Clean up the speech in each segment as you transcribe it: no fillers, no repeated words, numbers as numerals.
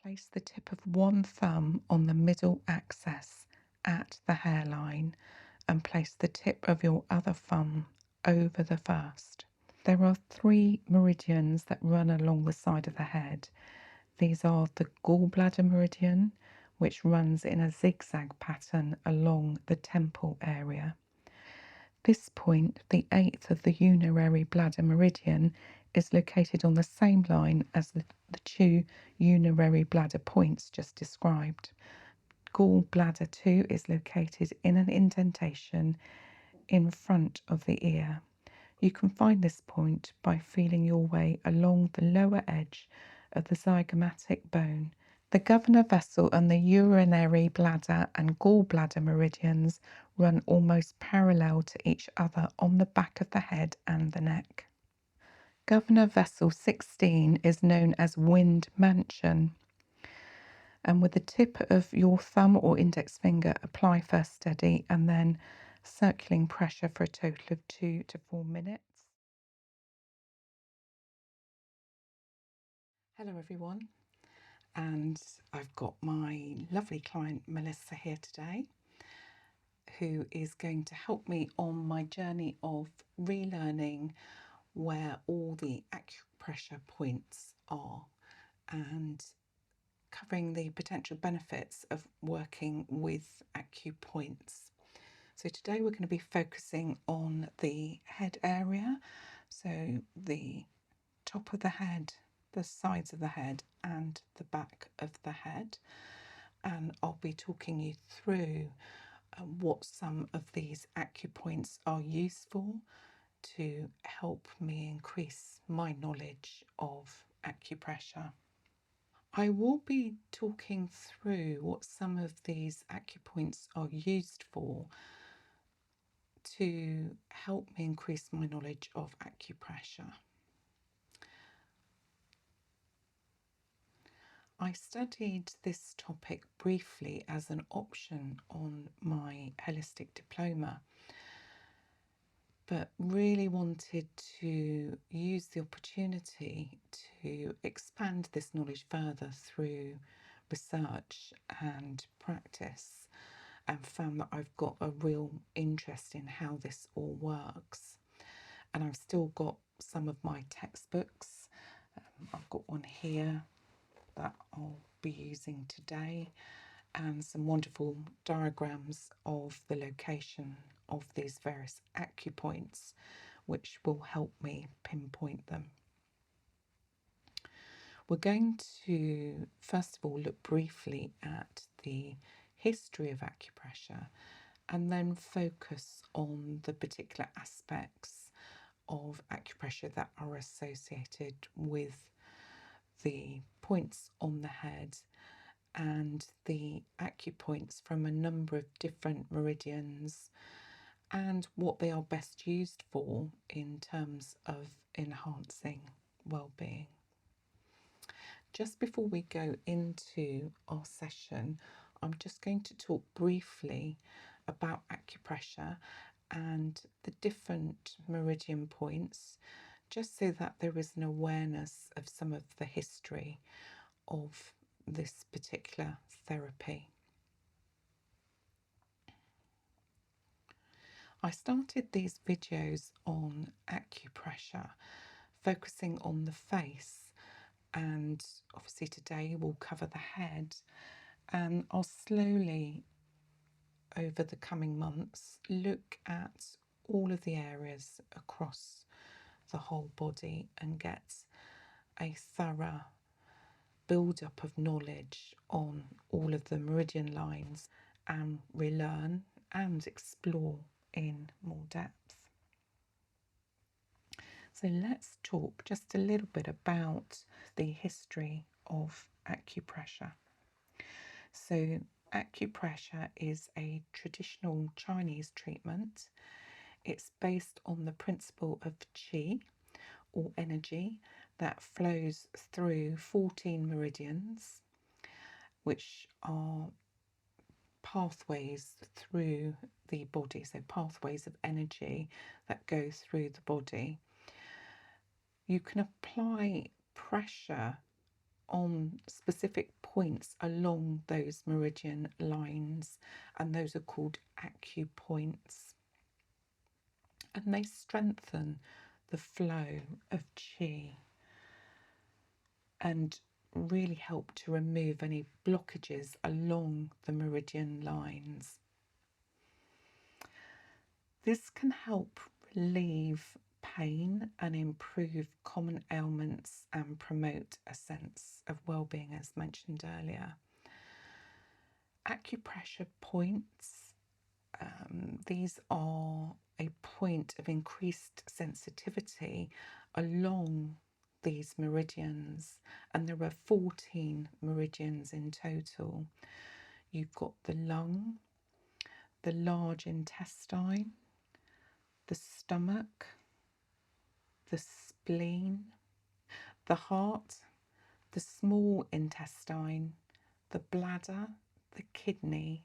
Place the tip of one thumb on the middle axis at the hairline and place the tip of your other thumb over the first. There are 3 meridians that run along the side of the head. These are the gallbladder meridian, which runs in a zigzag pattern along the temple area. This point, the 8th of the urinary bladder meridian, is located on the same line as the 2 urinary bladder points just described. Gallbladder 2 is located in an indentation in front of the ear. You can find this point by feeling your way along the lower edge of the zygomatic bone. The governor vessel and the urinary bladder and gallbladder meridians run almost parallel to each other on the back of the head and the neck. Governor vessel 16 is known as wind mansion. And with the tip of your thumb or index finger, apply first steady and then circling pressure for a total of 2 to 4 minutes. Hello everyone, and I've got my lovely client Melissa here today, who is going to help me on my journey of relearning where all the acupressure points are and covering the potential benefits of working with Acupoints. So today we're going to be focusing on the head area, so the top of the head, the sides of the head and the back of the head, and I'll be talking you through what some of these acupoints are useful to help me increase my knowledge of acupressure. I will be talking through what some of these acupoints are used for to help me increase my knowledge of acupressure. I studied this topic briefly as an option on my holistic diploma, but really wanted to use the opportunity to expand this knowledge further through research and practice, and found that I've got a real interest in how this all works. And I've still got some of my textbooks. I've got one here that I'll be using today, and some wonderful diagrams of the location of these various acupoints, which will help me pinpoint them. We're going to first of all look briefly at the history of acupressure and then focus on the particular aspects of acupressure that are associated with the points on the head and the acupoints from a number of different meridians and what they are best used for in terms of enhancing well-being. Just before we go into our session, I'm just going to talk briefly about acupressure and the different meridian points, just so that there is an awareness of some of the history of this particular therapy. I started these videos on acupressure, focusing on the face, and obviously today we'll cover the head, and I'll slowly over the coming months look at all of the areas across the whole body and get a thorough build-up of knowledge on all of the meridian lines and relearn and explore in more depth. So let's talk just a little bit about the history of acupressure. So acupressure is a traditional Chinese treatment. It's based on the principle of qi, or energy, that flows through 14 meridians, which are pathways through the body, so pathways of energy that go through the body. You can apply pressure on specific points along those meridian lines, and those are called acupoints. And they strengthen the flow of chi and really help to remove any blockages along the meridian lines. This can help relieve pain and improve common ailments and promote a sense of well-being, as mentioned earlier. Acupressure points, these are a point of increased sensitivity along these meridians, and there are 14 meridians in total. You've got the lung, the large intestine, the stomach, the spleen, the heart, the small intestine, the bladder, the kidney,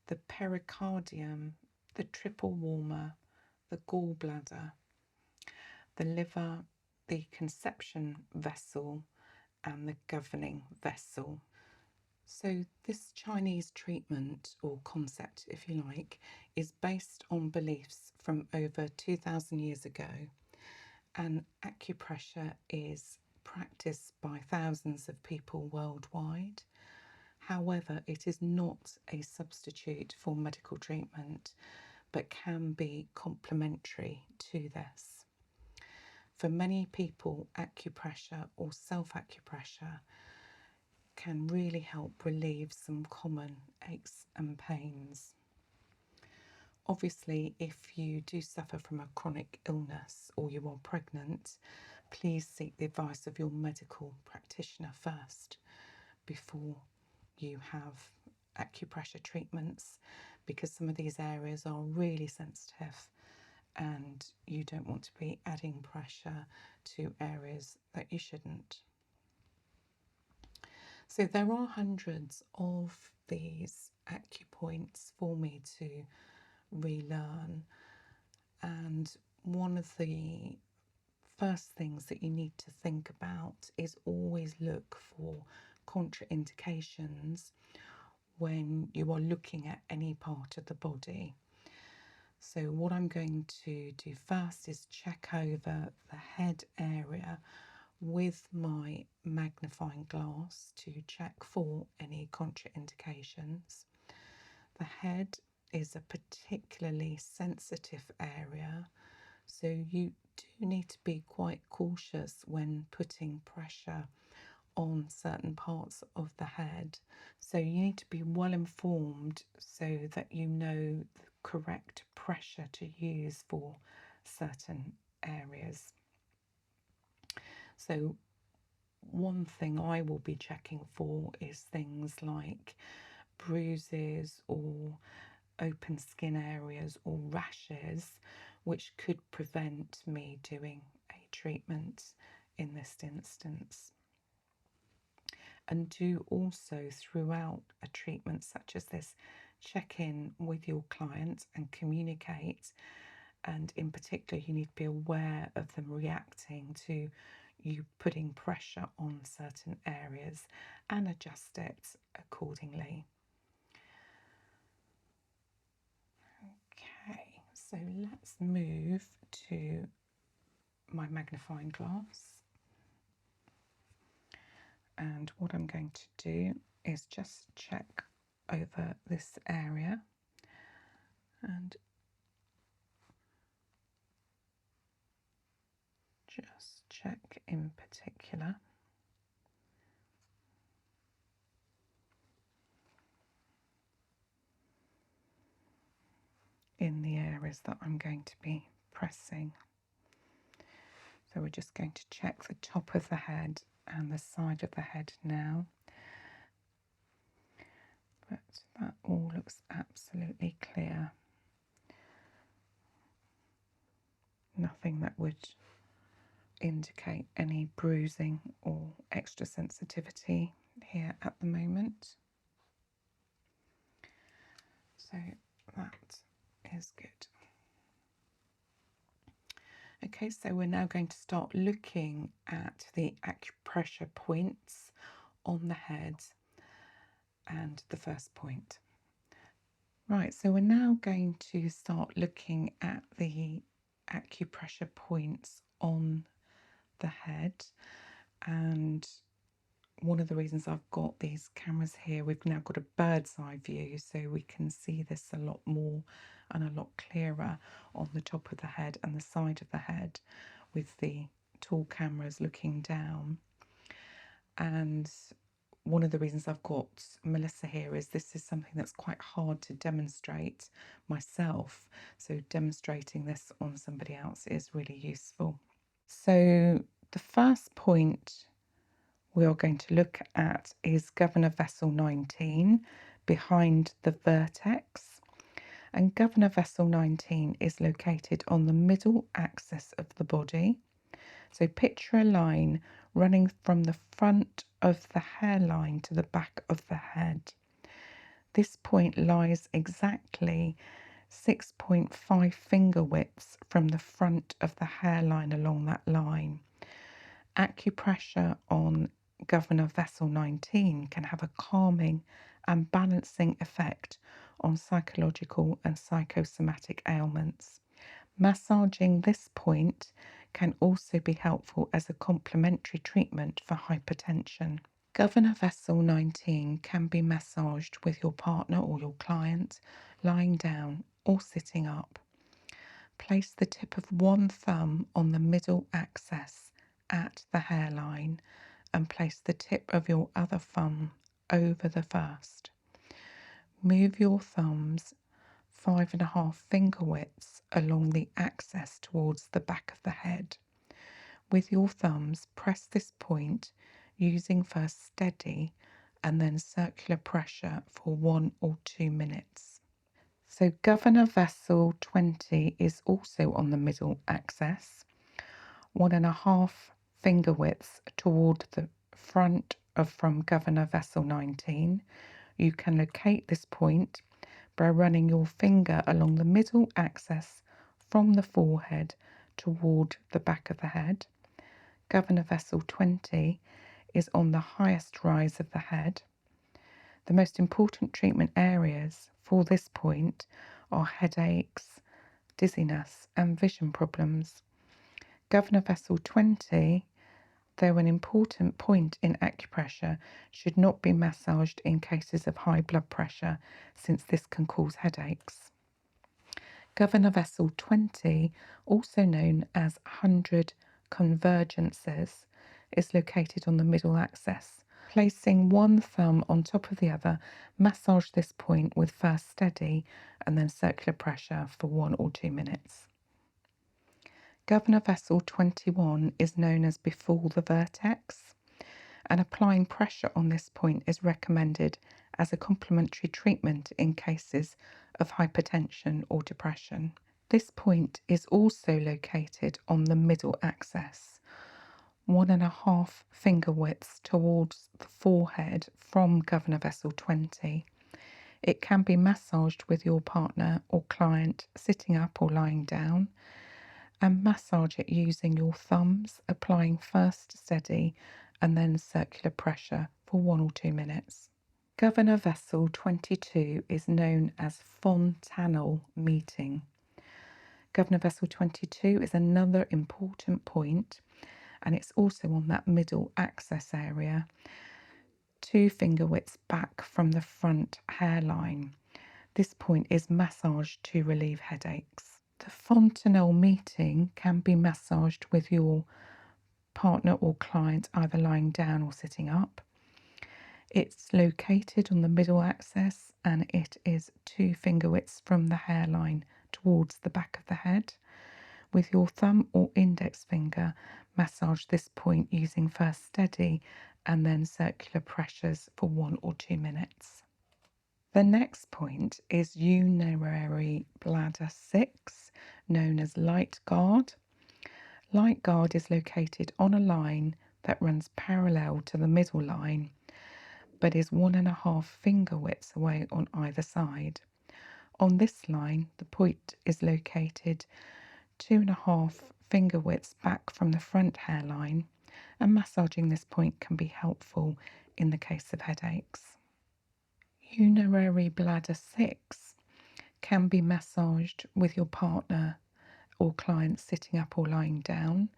the pericardium, the triple warmer, the gallbladder, the liver, the conception vessel, and the governing vessel. So this Chinese treatment, or concept if you like, is based on beliefs from over 2,000 years ago, and acupressure is practiced by thousands of people worldwide. However, it is not a substitute for medical treatment, but can be complementary to this. For many people, acupressure or self-acupressure can really help relieve some common aches and pains. Obviously, if you do suffer from a chronic illness or you are pregnant, please seek the advice of your medical practitioner first before you have acupressure treatments, because some of these areas are really sensitive and you don't want to be adding pressure to areas that you shouldn't. So there are hundreds of these acupoints for me to relearn, and one of the first things that you need to think about is always look for contraindications when you are looking at any part of the body. So what I'm going to do first is check over the head area with my magnifying glass to check for any contraindications. The head is a particularly sensitive area, so you do need to be quite cautious when putting pressure on certain parts of the head. So you need to be well informed so that you know the correct pressure to use for certain areas. So one thing I will be checking for is things like bruises or open skin areas or rashes, which could prevent me doing a treatment in this instance. And do also, throughout a treatment such as this, check in with your client and communicate. And in particular, you need to be aware of them reacting to you putting pressure on certain areas and adjust it accordingly. Okay, so let's move to my magnifying glass. And what I'm going to do is just check over this area and just check in particular in the areas that I'm going to be pressing. So we're just going to check the top of the head and the side of the head now. But that all looks absolutely clear. Nothing that would indicate any bruising or extra sensitivity here at the moment. So that is good. Okay, so we're now going to start looking at the acupressure points on the head. and the first point. Right, so we're now going to start looking at the acupressure points on the head. And one of the reasons I've got these cameras here, we've now got a bird's eye view, so we can see this a lot more and a lot clearer on the top of the head and the side of the head with the tall cameras looking down. And one of the reasons I've got Melissa here is this is something that's quite hard to demonstrate myself. So demonstrating this on somebody else is really useful. So the first point we are going to look at is governor vessel 19 behind the vertex. And governor vessel 19 is located on the middle axis of the body. So picture a line running from the front of the hairline to the back of the head. This point lies exactly 6.5 finger widths from the front of the hairline along that line. Acupressure on governor vessel 19 can have a calming and balancing effect on psychological and psychosomatic ailments. Massaging this point can also be helpful as a complementary treatment for hypertension. Governor vessel 19 can be massaged with your partner or your client lying down or sitting up. Place the tip of one thumb on the middle axis at the hairline and place the tip of your other thumb over the first. Move your thumbs 5.5 finger widths along the axis towards the back of the head. With your thumbs, press this point using first steady and then circular pressure for 1 or 2 minutes. So governor vessel 20 is also on the middle axis, 1.5 finger widths toward the front from governor vessel 19. You can locate this point by running your finger along the middle axis from the forehead toward the back of the head. Governor vessel 20 is on the highest rise of the head. The most important treatment areas for this point are headaches, dizziness, and vision problems. Governor vessel 20, though an important point in acupressure, should not be massaged in cases of high blood pressure, since this can cause headaches. Governor vessel 20, also known as 100 convergences, is located on the middle axis. Placing one thumb on top of the other, massage this point with first steady and then circular pressure for 1 or 2 minutes. Governor vessel 21 is known as before the vertex, and applying pressure on this point is recommended as a complementary treatment in cases of hypertension or depression. This point is also located on the middle axis, 1.5 finger widths towards the forehead from governor vessel 20. It can be massaged with your partner or client sitting up or lying down, and massage it using your thumbs, applying first steady and then circular pressure for 1 or 2 minutes. Governor vessel 22 is known as fontanel meeting. Governor vessel 22 is another important point, and it's also on that middle axis area, 2 finger widths back from the front hairline. This point is massaged to relieve headaches. The fontanel meeting can be massaged with your partner or client either lying down or sitting up. It's located on the middle axis and it is 2 finger widths from the hairline towards the back of the head. With your thumb or index finger, massage this point using first steady and then circular pressures for 1 or 2 minutes. The next point is urinary bladder 6, known as light guard. Light guard is located on a line that runs parallel to the middle line, but is 1.5 finger widths away on either side. On this line, the point is located 2.5 finger widths back from the front hairline, and massaging this point can be helpful in the case of headaches. Urinary bladder 6 can be massaged with your partner or client sitting up or lying down.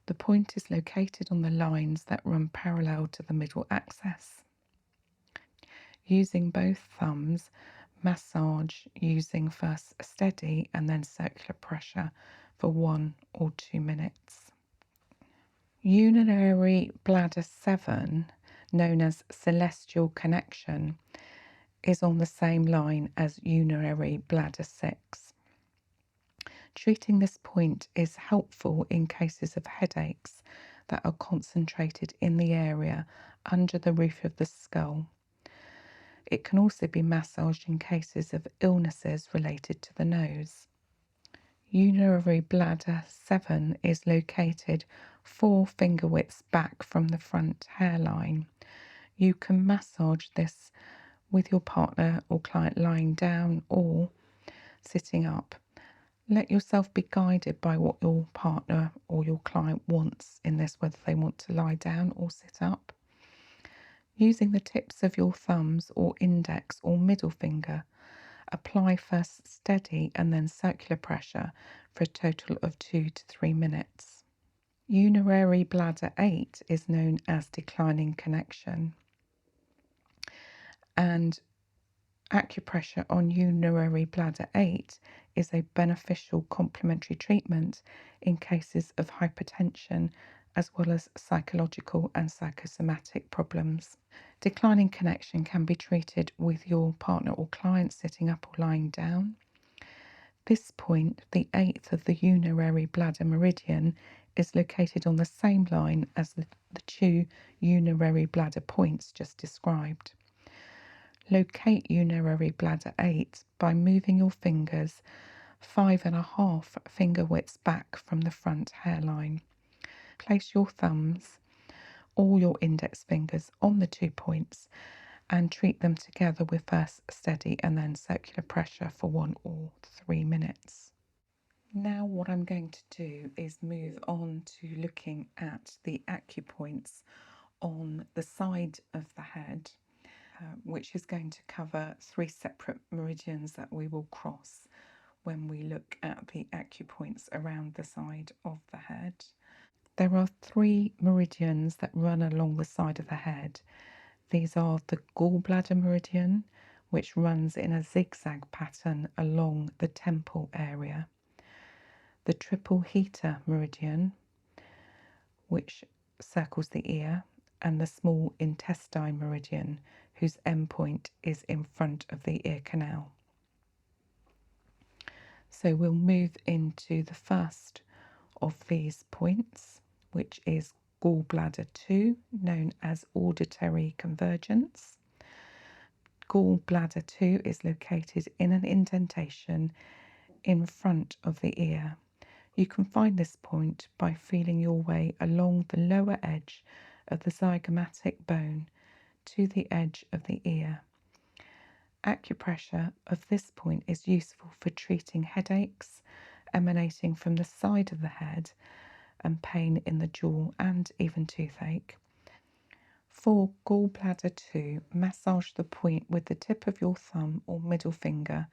The point is located on the lines that run parallel to the middle axis. Using both thumbs, massage using first steady and then circular pressure for 1 or 2 minutes. Urinary bladder 7, known as celestial connection, is on the same line as urinary bladder 6. Treating this point is helpful in cases of headaches that are concentrated in the area under the roof of the skull. It can also be massaged in cases of illnesses related to the nose. Urinary bladder 7 is located 4 finger widths back from the front hairline. You can massage this with your partner or client lying down or sitting up. Let yourself be guided by what your partner or your client wants in this, whether they want to lie down or sit up. Using the tips of your thumbs or index or middle finger, apply first steady and then circular pressure for a total of 2 to 3 minutes. Urinary bladder 8 is known as declining connection, and acupressure on urinary bladder 8 is a beneficial complementary treatment in cases of hypertension as well as psychological and psychosomatic problems. Declining connection can be treated with your partner or client sitting up or lying down. This point, the 8th of the urinary bladder meridian, is located on the same line as the 2 urinary bladder points just described. Locate urinary bladder 8 by moving your fingers 5.5 finger widths back from the front hairline. Place your thumbs or your index fingers on the 2 points and treat them together with first steady and then circular pressure for 1 or 3 minutes. Now what I'm going to do is move on to looking at the acupoints on the side of the head, which is going to cover 3 separate meridians that we will cross when we look at the acupoints around the side of the head. There are 3 meridians that run along the side of the head. These are the gallbladder meridian, which runs in a zigzag pattern along the temple area, the triple heater meridian, which circles the ear, and the small intestine meridian, whose endpoint is in front of the ear canal. So we'll move into the first of these points, which is gallbladder 2, known as auditory convergence. Gallbladder 2 is located in an indentation in front of the ear. You can find this point by feeling your way along the lower edge of the zygomatic bone to the edge of the ear. Acupressure of this point is useful for treating headaches emanating from the side of the head and pain in the jaw and even toothache. For gallbladder 2, massage the point with the tip of your thumb or middle finger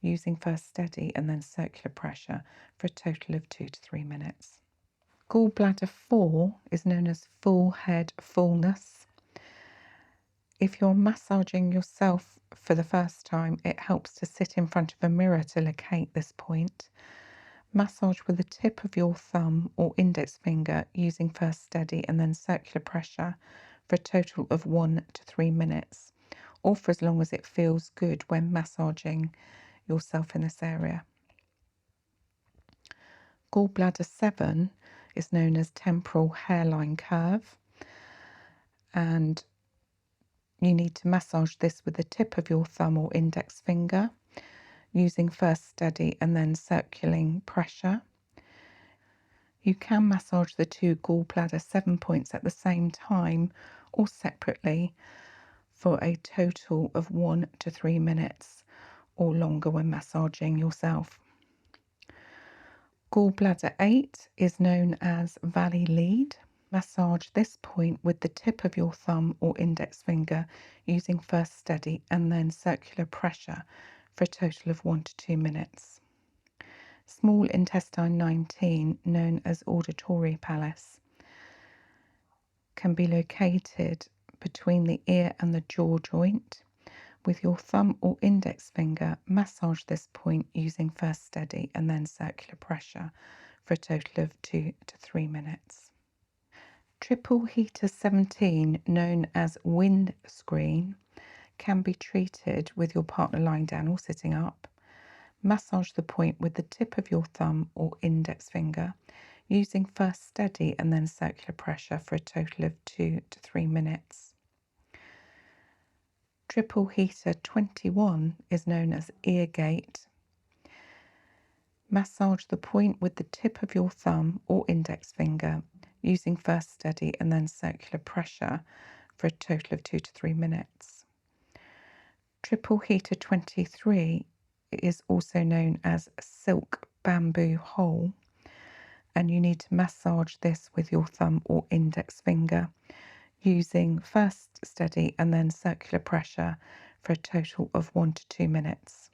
using first steady and then circular pressure for a total of 2 to 3 minutes. Gallbladder 4 is known as full head fullness. If you're massaging yourself for the first time, it helps to sit in front of a mirror to locate this point. Massage with the tip of your thumb or index finger using first steady and then circular pressure for a total of 1 to 3 minutes, or for as long as it feels good when massaging yourself in this area. Gallbladder 7 is known as temporal hairline curve, and you need to massage this with the tip of your thumb or index finger using first steady and then circulating pressure. You can massage the 2 gallbladder 7 points at the same time or separately for a total of 1 to 3 minutes or longer when massaging yourself. Gallbladder 8 is known as valley lead. Massage this point with the tip of your thumb or index finger using first steady and then circular pressure for a total of 1 to 2 minutes. Small intestine 19, known as auditory palace, can be located between the ear and the jaw joint. With your thumb or index finger, massage this point using first steady and then circular pressure for a total of 2 to 3 minutes. Triple heater 17, known as windscreen, can be treated with your partner lying down or sitting up. Massage the point with the tip of your thumb or index finger using first steady and then circular pressure for a total of 2 to 3 minutes. Triple heater 21 is known as ear gate. Massage the point with the tip of your thumb or index finger using first steady and then circular pressure for a total of 2 to 3 minutes. Triple heater 23 is also known as silk bamboo hole, and you need to massage this with your thumb or index finger using first steady and then circular pressure for a total of 1 to 2 minutes.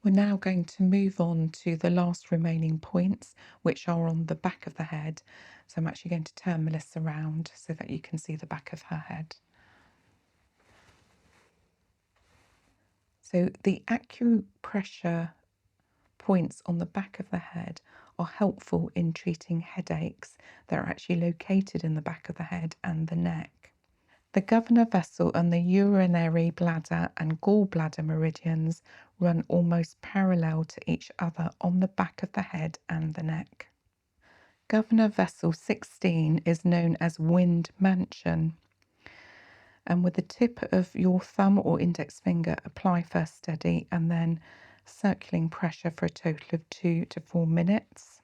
We're now going to move on to the last remaining points, which are on the back of the head. So I'm actually going to turn Melissa around so that you can see the back of her head. So the acupressure points on the back of the head are helpful in treating headaches that are actually located in the back of the head and the neck. The governor vessel and the urinary bladder and gallbladder meridians run almost parallel to each other on the back of the head and the neck. Governor vessel 16 is known as wind mansion, and with the tip of your thumb or index finger, apply first steady and then circling pressure for a total of 2 to 4 minutes.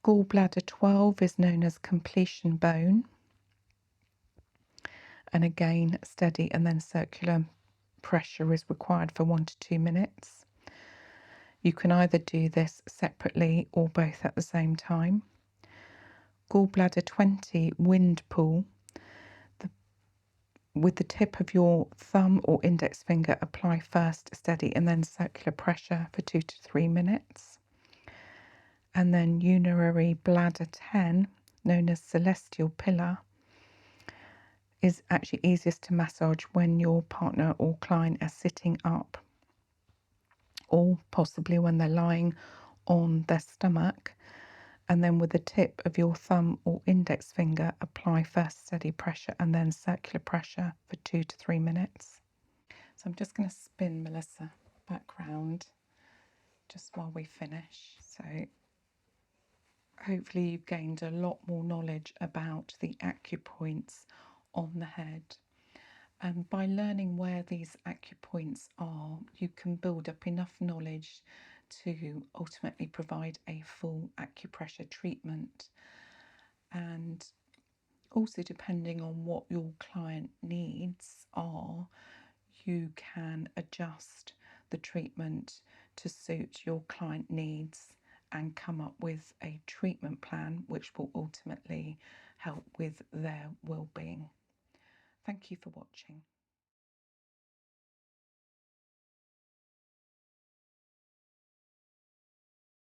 Gallbladder 12 is known as completion bone, and again steady and then circular pressure is required for 1 to 2 minutes. You can either do this separately or both at the same time. Gallbladder 20 wind pool, with the tip of your thumb or index finger, apply first steady and then circular pressure for 2 to 3 minutes. And then urinary bladder 10, known as celestial pillar, is actually easiest to massage when your partner or client are sitting up, or possibly when they're lying on their stomach. And then with the tip of your thumb or index finger, apply first steady pressure and then circular pressure for 2 to 3 minutes. So I'm just going to spin Melissa back round just while we finish. So hopefully you've gained a lot more knowledge about the acupoints on the head. And by learning where these acupoints are, you can build up enough knowledge to ultimately provide a full acupressure treatment. And also, depending on what your client needs are, you can adjust the treatment to suit your client needs and come up with a treatment plan which will ultimately help with their well-being. Thank you for watching.